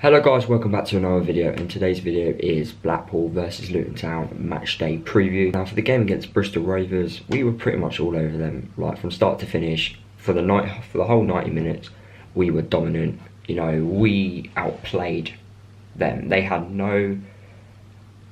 Hello guys, welcome back to another video, and today's video is Blackpool versus Luton Town match day preview. Now for the game against Bristol Rovers, we were pretty much all over them, like from start to finish. For the whole 90 minutes, we were dominant. You know, we outplayed them. They had no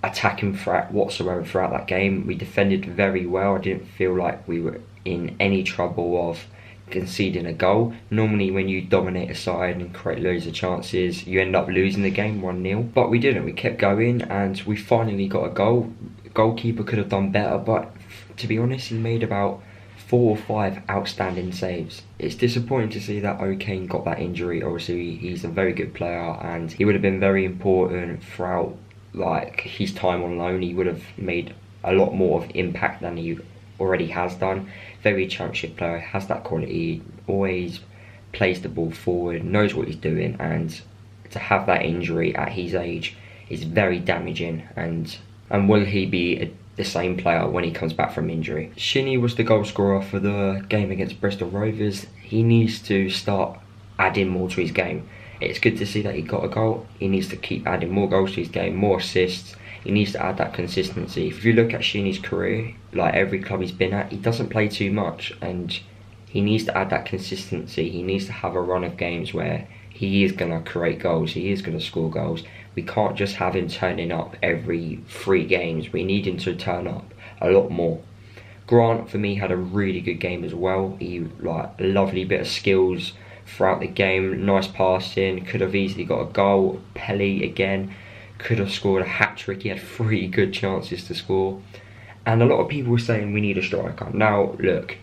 attacking threat whatsoever throughout that game. We defended very well. I didn't feel like we were in any trouble of conceding a goal. Normally when you dominate a side and create loads of chances, you end up losing the game 1-0, but we didn't. We kept going and we finally got a goal. The goalkeeper could have done better, but to be honest, he made about 4 or 5 outstanding saves. It's disappointing to see that O'Kane got that injury. Obviously he's a very good player and he would have been very important throughout like his time on loan. He would have made a lot more of impact than he already has done. Very championship player, has that quality, always plays the ball forward, knows what he's doing, and to have that injury at his age is very damaging. And will he be the same player when he comes back from injury? Shinnie was the goal scorer for the game against Bristol Rovers. He needs to start adding more to his game. It's good to see that he got a goal. He needs to keep adding more goals to his game, more assists. He needs to add that consistency. If you look at Shinnie's career, like every club he's been at, he doesn't play too much, and he needs to add that consistency. He needs to have a run of games where he is going to create goals, he is going to score goals. We can't just have him turning up every 3 games. We need him to turn up a lot more. Grant, for me, had a really good game as well. He, like, a lovely bit of skills throughout the game, nice passing, could have easily got a goal. Pelly, again, could have scored a hat-trick. He had 3 good chances to score. And a lot of people were saying we need a striker. Now, look,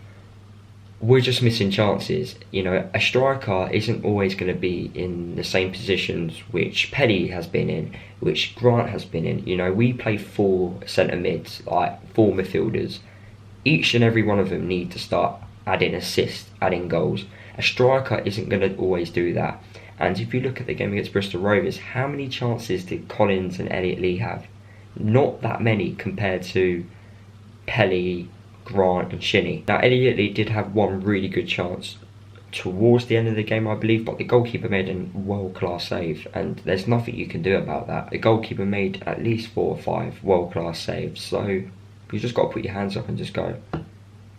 we're just missing chances. You know, a striker isn't always going to be in the same positions which Petty has been in, which Grant has been in. You know, we play 4 centre mids, like 4 midfielders. Each and every one of them need to start adding assists, adding goals. A striker isn't going to always do that. And if you look at the game against Bristol Rovers, how many chances did Collins and Elliot Lee have? Not that many compared to Pelly, Grant and Shinnie. Now Elliot Lee did have 1 really good chance towards the end of the game, I believe, but the goalkeeper made a world-class save, and there's nothing you can do about that. The goalkeeper made at least 4 or 5 world-class saves, so you just got to put your hands up and just go.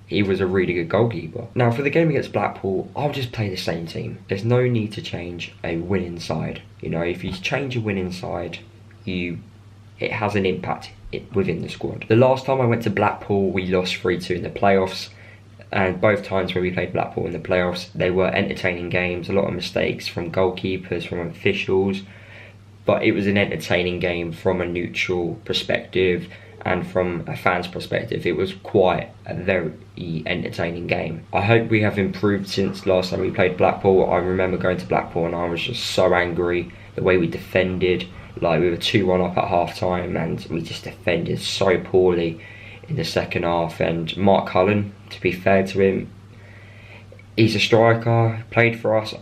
He was a really good goalkeeper. Now for the game against Blackpool, I'll just play the same team. There's no need to change a winning side. You know, if you change a winning side, it has an impact within the squad. The last time I went to Blackpool, we lost 3-2 in the playoffs. And both times when we played Blackpool in the playoffs, they were entertaining games. A lot of mistakes from goalkeepers, from officials. But it was an entertaining game from a neutral perspective. And from a fan's perspective, it was quite a very entertaining game. I hope we have improved since last time we played Blackpool. I remember going to Blackpool and I was just so angry the way we defended. Like, we were 2-1 up at half time and we just defended so poorly in the second half. And Mark Cullen, to be fair to him, he's a striker, played for us.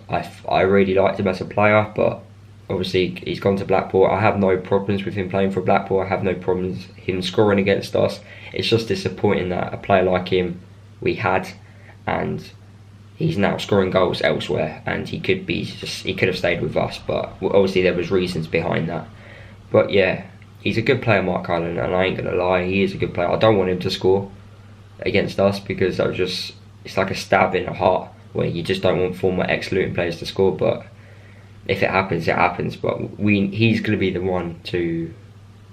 I really liked him as a player, but obviously he's gone to Blackpool. I have no problems with him playing for Blackpool. I have no problems him scoring against us. It's just disappointing that a player like him we had, and he's now scoring goals elsewhere, and he could have stayed with us, but obviously there was reasons behind that. But yeah, he's a good player, Mark Cullen, and I ain't gonna lie, he is a good player. I don't want him to score against us because it's like a stab in the heart where you just don't want former ex-Luton players to score, but if it happens, it happens. But he's going to be the one to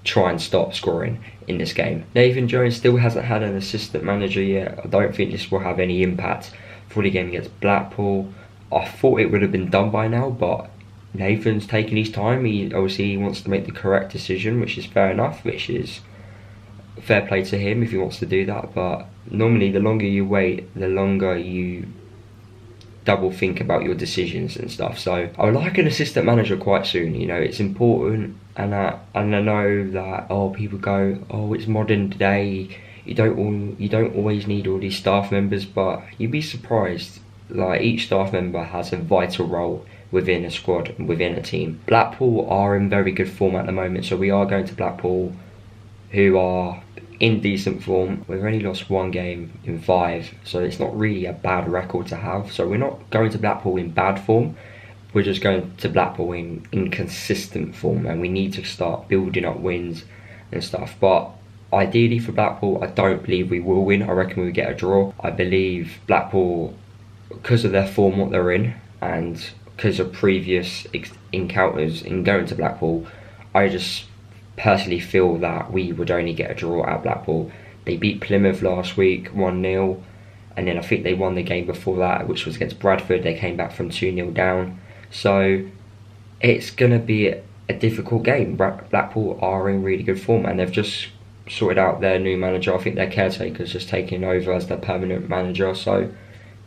try and stop scoring in this game. Nathan Jones still hasn't had an assistant manager yet. I don't think this will have any impact for the game against Blackpool. I thought it would have been done by now, but Nathan's taking his time. He obviously wants to make the correct decision, which is fair enough, which is fair play to him if he wants to do that. But normally the longer you wait, the longer you double think about your decisions and stuff. So I would like an assistant manager quite soon. You know, it's important, and I know that people go, oh, it's modern day, you don't always need all these staff members, but you'd be surprised. Like, each staff member has a vital role within a squad, within a team. Blackpool are in very good form at the moment, so we are going to Blackpool, who are in decent form. We've only lost 1 game in 5, so it's not really a bad record to have. So we're not going to Blackpool in bad form. we're just going to Blackpool in inconsistent form, and we need to start building up wins and stuff. But ideally for Blackpool, I don't believe we will win. I reckon we'll get a draw. I believe Blackpool, because of their form, what they're in, and because of previous encounters in going to Blackpool, I just personally feel that we would only get a draw at Blackpool. They beat Plymouth last week 1-0, and then I think they won the game before that, which was against Bradford. They came back from 2-0 down. So it's going to be a difficult game. Blackpool are in really good form, and they've just sorted out their new manager. I think their caretaker's just taking over as their permanent manager. So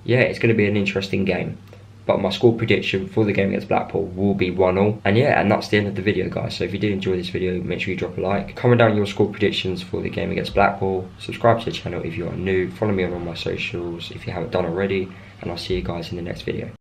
yeah, it's going to be an interesting game. But my score prediction for the game against Blackpool will be 1-0. And yeah, and that's the end of the video, guys. So if you did enjoy this video, make sure you drop a like. Comment down your score predictions for the game against Blackpool. Subscribe to the channel if you are new. Follow me on all my socials if you haven't done already. And I'll see you guys in the next video.